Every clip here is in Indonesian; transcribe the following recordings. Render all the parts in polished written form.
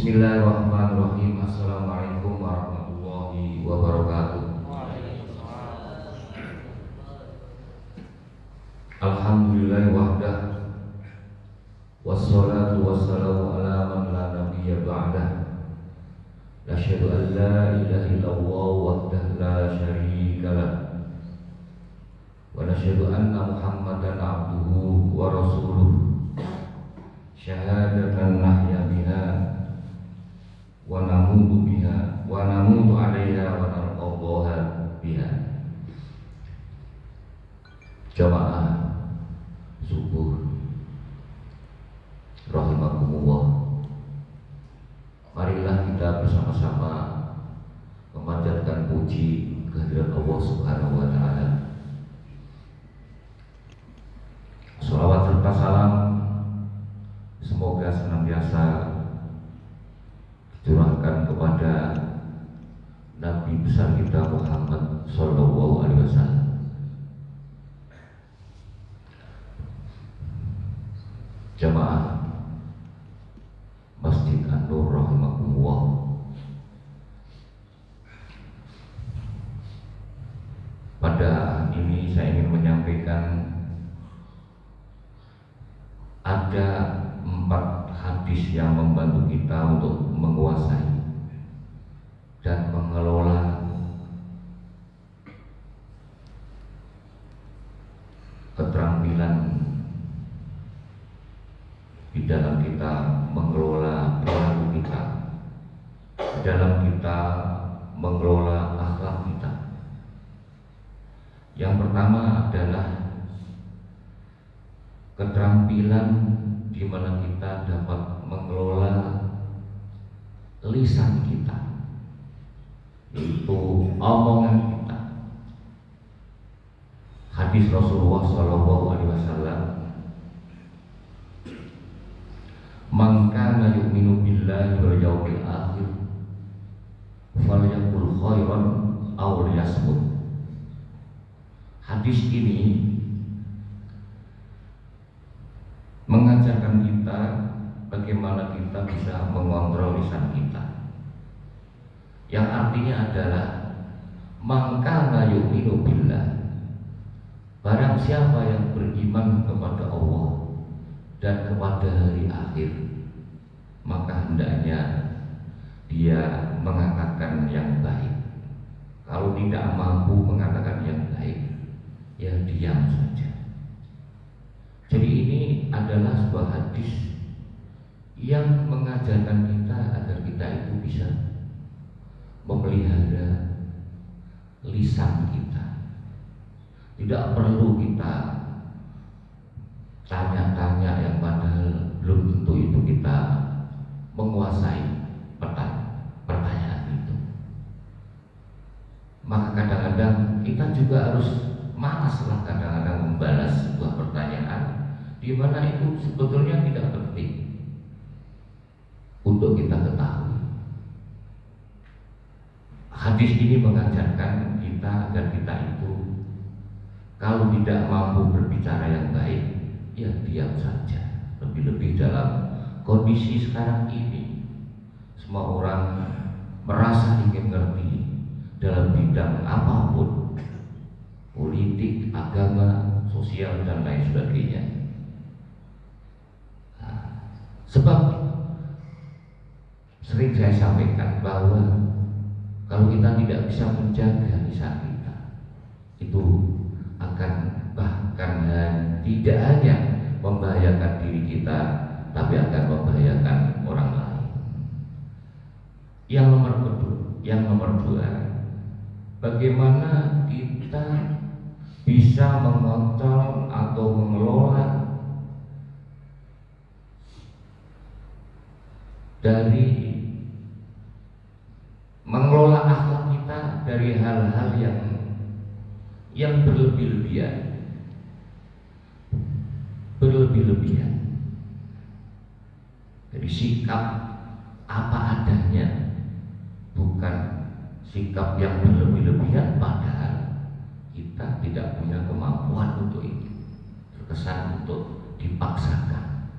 Bismillahirrahmanirrahim. Assalamualaikum warahmatullahi wabarakatuh. Alhamdulillah wahdah, wassalatu wassalamu ala man la nabiyya ba'dah. Asyhadu an la ilaha illallah wahdahu la syarika lah, wa nasyhadu anna Muhammadan abduhu wa rasuluh, syahadatan nahya biha wa namutu biha wa namutu 'alaiha wa narqabaha biha. Jamaah subuh rahimakumullah, marilah kita bersama-sama memanjatkan puji kehadirat Allah Subhanahu wa taala. Shalawat serta salam semoga senantiasa curahkan kepada Nabi besar kita Muhammad Sallallahu Alaihi Wasallam. Jamaah Masjid An-Nur rahimakumullah, pada ini saya ingin menyampaikan ada 4 hadis yang membantu kita untuk menguasai dan mengelola keterampilan di dalam kita mengelola perilaku kita, di dalam kita mengelola akhlak kita. Yang pertama adalah keterampilan di mana kita dapat mengelola lisan kita, yaitu omongan kita. Hadis Rasulullah Shallallahu Alaihi Wasallam, "Man kana yu'minu billahi wal yawmil akhir falyaqul khairan aw liyasmut." Hadis ini mengajarkan kita bagaimana kita bisa mengontrol lisan kita, yang artinya adalah man kana yu'minu billah, barang siapa yang beriman kepada Allah dan kepada hari akhir, maka hendaknya dia mengatakan yang baik. Kalau tidak mampu mengatakan yang baik, ya diam saja. Jadi ini adalah sebuah hadis yang mengajarkan kita agar kita itu bisa memelihara lisan kita. Tidak perlu kita tanya-tanya yang padahal belum tentu itu kita menguasai pertanyaan itu. Maka kadang-kadang kita juga harus malaslah kadang-kadang membalas sebuah pertanyaan di mana itu sebetulnya tidak penting untuk kita ketahui. Hadis ini mengajarkan kita agar kita itu kalau tidak mampu berbicara yang baik, ya diam saja. Lebih-lebih dalam kondisi sekarang ini, semua orang merasa ingin ngerti dalam bidang apapun, politik, agama, sosial, dan lain sebagainya. Sebab sering saya sampaikan bahwa kalau kita tidak bisa menjaga lisan kita, itu akan bahkan tidak hanya membahayakan diri kita, tapi akan membahayakan orang lain. Yang nomor dua, bagaimana kita bisa mengontrol atau mengelola mengelola akhlak kita dari hal-hal yang berlebih-lebihan. Jadi sikap apa adanya, bukan sikap yang berlebih-lebihan padahal kita tidak punya kemampuan untuk itu, terkesan untuk dipaksakan.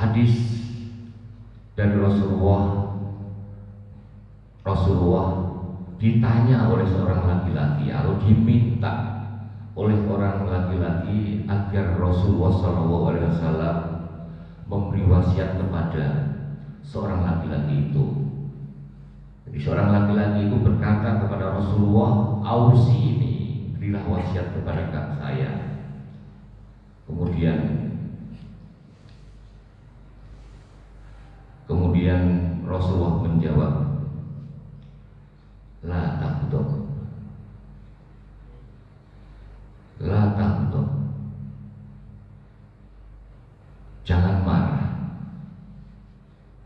Hadis dari Rasulullah ditanya oleh seorang laki-laki atau diminta oleh orang laki-laki agar Rasulullah SAW memberi wasiat kepada seorang laki-laki itu. Jadi seorang laki-laki itu berkata kepada Rasulullah, "Ausi ini, berilah wasiat kepada saya." Kemudian Rasulullah menjawab, "La taghdab, la taghdab." Jangan marah.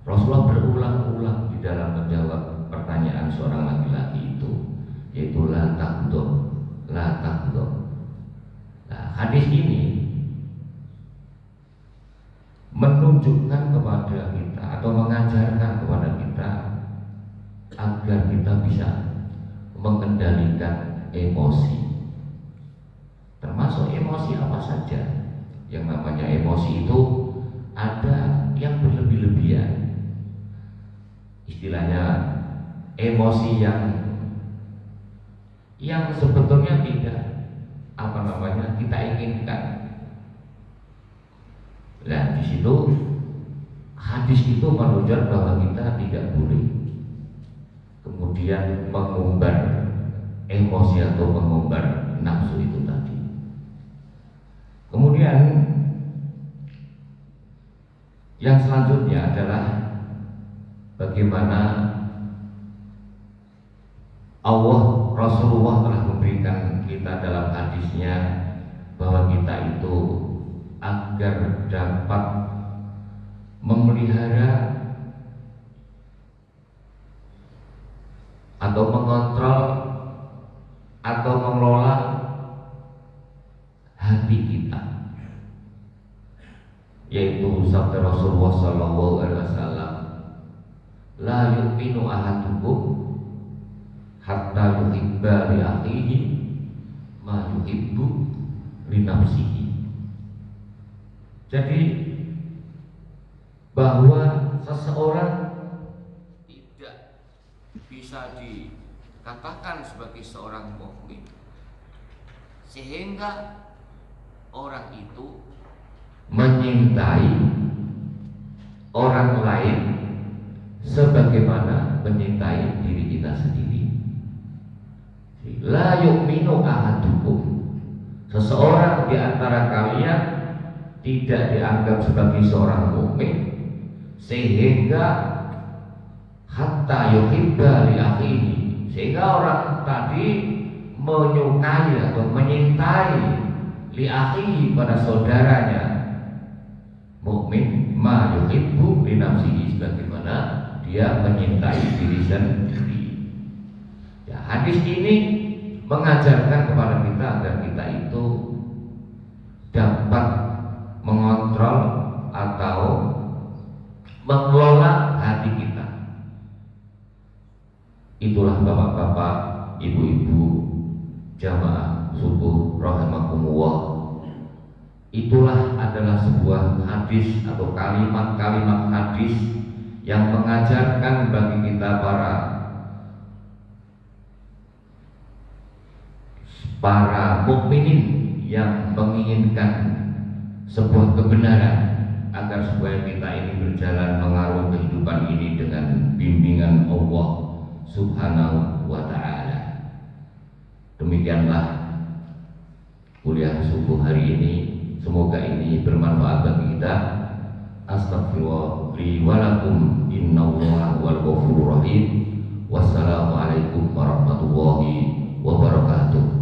Rasulullah berulang-ulang di dalam menjawab pertanyaan seorang laki-laki itu, yaitu la taghdab, la taghdab. Nah, hadis ini menunjukkan kepada kita atau mengajarkan kepada kita agar kita bisa mengendalikan emosi, termasuk emosi apa saja. Yang namanya emosi itu ada yang berlebih-lebihan, istilahnya emosi yang sebetulnya tidak kita inginkan. Nah, di situ hadis itu menunjukkan bahwa kita tidak boleh kemudian mengumbar emosi atau mengumbar nafsu itu tadi. Kemudian yang selanjutnya adalah bagaimana Rasulullah telah memberikan kita dalam hadisnya bahwa kita itu agar dapat memelihara atau mengontrol atau mengelola hati kita, yaitu sabda Rasulullah SAW, "La yu'minu ahadukum hatta yuhibba li akhihi ma yuhibbu li nafsihi." Jadi bahwa seseorang tidak bisa dikatakan sebagai seorang mukmin sehingga orang itu menyintai orang lain sebagaimana menyintai diri kita sendiri. La yu'minu ahadukum, seseorang di antara kalian tidak dianggap sebagai seorang mukmin sehingga hatta yuhibba li akhihi, sehingga orang tadi menyukai atau menyintai li akhihi pada saudaranya mukmin ma yuhibbu li nafsihi, sebagaimana dia menyintai diri sendiri. Ya, hadis ini mengajarkan kepada kita agar kita itu dapat mengontrol atau mengelola hati kita. Itulah bapak-bapak, ibu-ibu, jamaah subuh rahimakumullah. Itulah adalah sebuah hadis atau kalimat-kalimat hadis yang mengajarkan bagi kita para mukminin yang menginginkan sebuah kebenaran agar supaya kita ini berjalan mengarungi kehidupan ini dengan bimbingan Allah Subhanahu wa ta'ala. Demikianlah kuliah subuh hari ini, semoga ini bermanfaat bagi kita. Astagfirullah li wa lakum, innallaha wal ghafurur rahim. Wassalamualaikum warahmatullahi wabarakatuh.